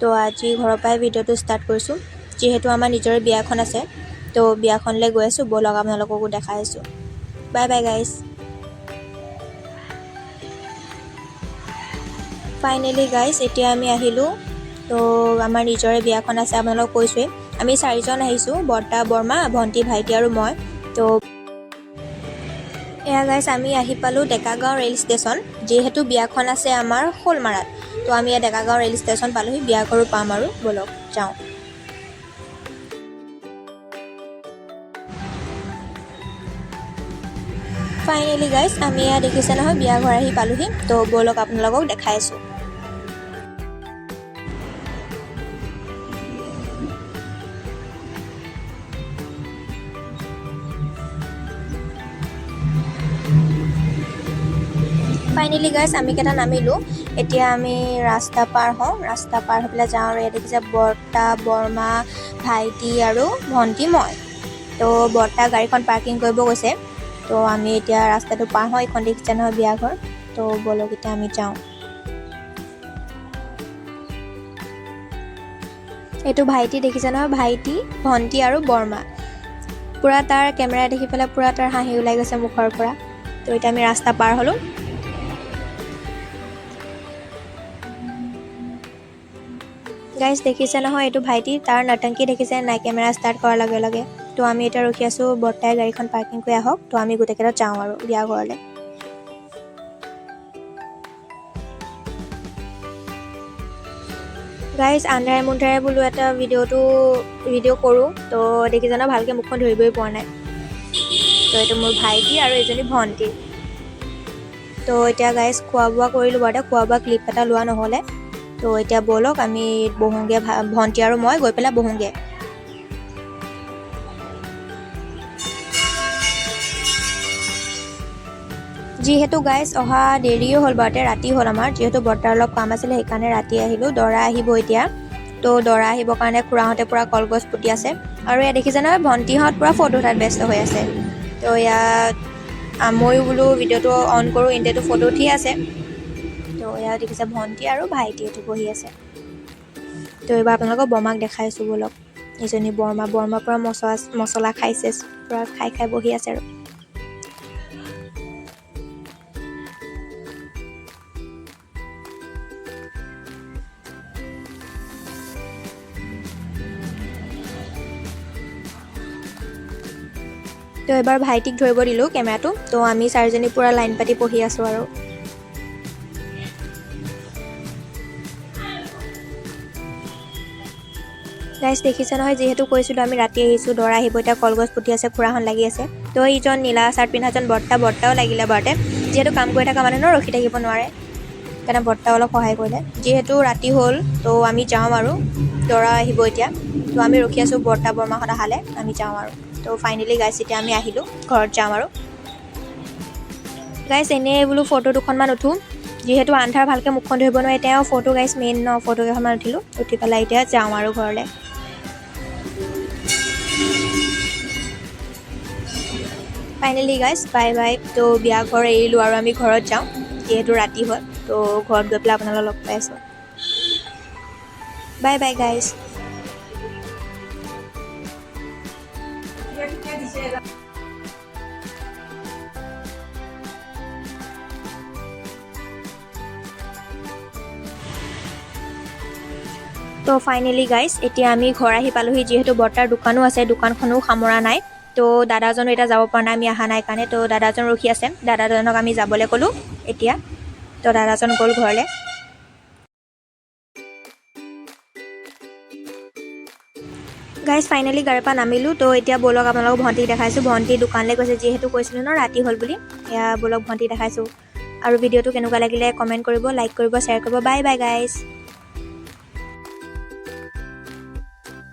তো আজি ঘৰৰ পৰাই ভিডিঅ'টো ষ্টাৰ্ট কৰিছোঁ যিহেতু আমাৰ নিজৰে বিয়াখন আছে তো বিয়াখনলৈ গৈ আছোঁ ব'লক আপোনালোককো দেখাই আছোঁ bye bye guys finally guys এতিয়া আমি আহিলোঁ তো আমাৰ নিজৰে বিয়াখন আছে আপোনালোকক কৈছোঁৱেই আমি 4জন আহিছোঁ বৰ্তা বৰমা ভণ্টি ভাইটি আৰু মই তো এয়া গাইজ আমি আহি পালোঁ ডেকাগাঁও ৰেল ষ্টেচন যিহেতু বিয়াখন আছে আমাৰ শ'লমাৰাত তো আমি ইয়াত ডেকাগাঁও ৰেল ষ্টেচন পালোহি বিয়া ঘৰো পাম আৰু ব'লক যাওঁ ফাইনেলি গাইজ আমি এয়া দেখিছে নহয় বিয়া ঘৰ আহি পালোহি তো ব'লক আপোনালোকক দেখাই আছোঁ ফাইনেলি গাইজ আমি কেইটা নামিলোঁ এতিয়া আমি ৰাস্তা পাৰ হওঁ ৰাস্তা পাৰ হৈ পেলাই যাওঁ আৰু ইয়াত দেখিছে বৰ্তা বৰমা ভাইটি আৰু ভণ্টি মই তো বৰ্তা গাড়ীখন পাৰ্কিং কৰিব গৈছে তো আমি এতিয়া ৰাস্তাটো পাৰ হওঁ এইখন দেখিছে নহয় বিয়া ঘৰ তো ব'লক এতিয়া আমি যাওঁ এইটো ভাইটি দেখিছে নহয় ভাইটি ভণ্টি আৰু বৰমা পূৰা তাৰ কেমেৰা দেখি পেলাই পূৰা তাৰ হাঁহি ওলাই গৈছে মুখৰ পৰা তো এতিয়া আমি ৰাস্তা পাৰ হ'লোঁ গাইজ দেখিছে নহয় এইটো ভাইটি তাৰ নটংকি দেখিছে নাই কেমেৰা ষ্টাৰ্ট কৰাৰ লগে লগে তো আমি এতিয়া ৰখি আছোঁ বৰ্তাই গাড়ীখন পাৰ্কিং কৰি আহক তো আমি গোটেইকেইটা যাওঁ আৰু বিয়া ঘৰলৈ গাইজ আন্ধাৰে মুন্ধাৰে বোলো এটা ভিডিঅ' কৰোঁ তো দেখিছে নহয় ভালকৈ মুখখন ধৰিবই পৰা নাই তো এইটো মোৰ ভাইটি আৰু এজনী ভণ্টি তো এতিয়া গাইজ খোৱা বোৱা কৰিলোঁ বাৰু খোৱা বোৱা ক্লিপ এটা লোৱা নহ'লে তো এতিয়া ব'লক আমি বহোঁগৈ ভণ্টি আৰু মই গৈ পেলাই বহোঁগৈ যিহেতু গাইজ অহা দেৰিও হ'ল বাৰুতে ৰাতি হ'ল আমাৰ যিহেতু বৰ্তাৰ অলপ কাম আছিলে সেইকাৰণে ৰাতি আহিলোঁ দৰা আহিব এতিয়া তো দৰা আহিবৰ কাৰণে খুৰাহঁতে পূৰা কলগছ পুতি আছে আৰু ইয়াত দেখিছে নহয় ভণ্টিহঁত পূৰা ফটো উঠাত ব্যস্ত হৈ আছে তো ইয়াত ময়ো বোলো ভিডিঅ'টো অন কৰোঁ ইণ্ডিয়াটো ফটো উঠি আছে তো ইয়াত দেখিছে ভণ্টি আৰু ভাইটি এইটো বহি আছে তো এইবাৰ আপোনালোকক বৰমাক দেখাইছোঁ ব'লক এজনী বৰমা পূৰা মছলা খাইছে পূৰা খাই বহি আছে আৰু তো এবাৰ ভাইটিক ধৰিব দিলোঁ কেমেৰাটো তো আমি 4জনী পূৰা লাইন পাতি পঢ়ি আছোঁ আৰু গাইজ দেখিছে নহয় যিহেতু কৈছিলোঁ আমি ৰাতি আহিছোঁ দৰা আহিব এতিয়া কলগছ পুতি আছে খুৰাখন লাগি আছে তো ইজন নীলা চাৰ্ট পিন্ধাজন বৰ্তাও লাগিলে বাৰুতে যিহেতু কাম কৰি থকা মানুহ ৰখি থাকিব নোৱাৰে সেইকাৰণে বৰ্তাও অলপ সহায় কৰিলে যিহেতু ৰাতি হ'ল তো আমি যাওঁ আৰু দৰা আহিব এতিয়া তো আমি ৰখি আছোঁ বৰ্তা বৰমাহঁত আহালে আমি যাওঁ আৰু তো ফাইনেলি গাইজ এতিয়া আমি আহিলোঁ ঘৰত যাম আৰু গাইজ এনেই বোলো ফটো দুখনমান উঠোঁ যিহেতু আন্ধাৰ ভালকৈ মুখখন ধৰিব নোৱাৰে তেওঁ ফটো গাইজ মেইন ন ফটো কেইখনমান উঠিলোঁ উঠি পেলাই এতিয়া যাওঁ আৰু ঘৰলৈ ফাইনেলি গাইজ বাই বাই তো বিয়া ঘৰ এৰিলোঁ আৰু আমি ঘৰত যাওঁ যিহেতু ৰাতি হ'ল তো ঘৰত গৈ পেলাই আপোনালোকক লগ পাই আছোঁ বাই বাই গাইজ তো ফাইনেলি গাইজ এতিয়া আমি ঘৰ আহি পালোহি যিহেতু বৰ্তাৰ দোকানো আছে দোকানখনো সামৰা নাই তো দাদাজনো এতিয়া যাব পৰা নাই আমি অহা নাই কাৰণে তো দাদাজন ৰখি আছে দাদাজনক আমি যাবলৈ ক'লোঁ এতিয়া তো দাদাজন গ'ল ঘৰলৈ গাইজ ফাইনেলি গাড়ীৰ পৰা নামিলোঁ তো এতিয়া ব'লক আপোনালোকক ভণ্টিক দেখাইছোঁ ভণ্টি দোকানলৈ গৈছে যিহেতু কৈছিলোঁ ন ৰাতি হ'ল বুলি এয়া ব'লক ভণ্টি দেখাইছোঁ আৰু ভিডিঅ'টো কেনেকুৱা লাগিলে কমেণ্ট কৰিব লাইক কৰিব শ্বেয়াৰ কৰিব বাই বাই গাইজ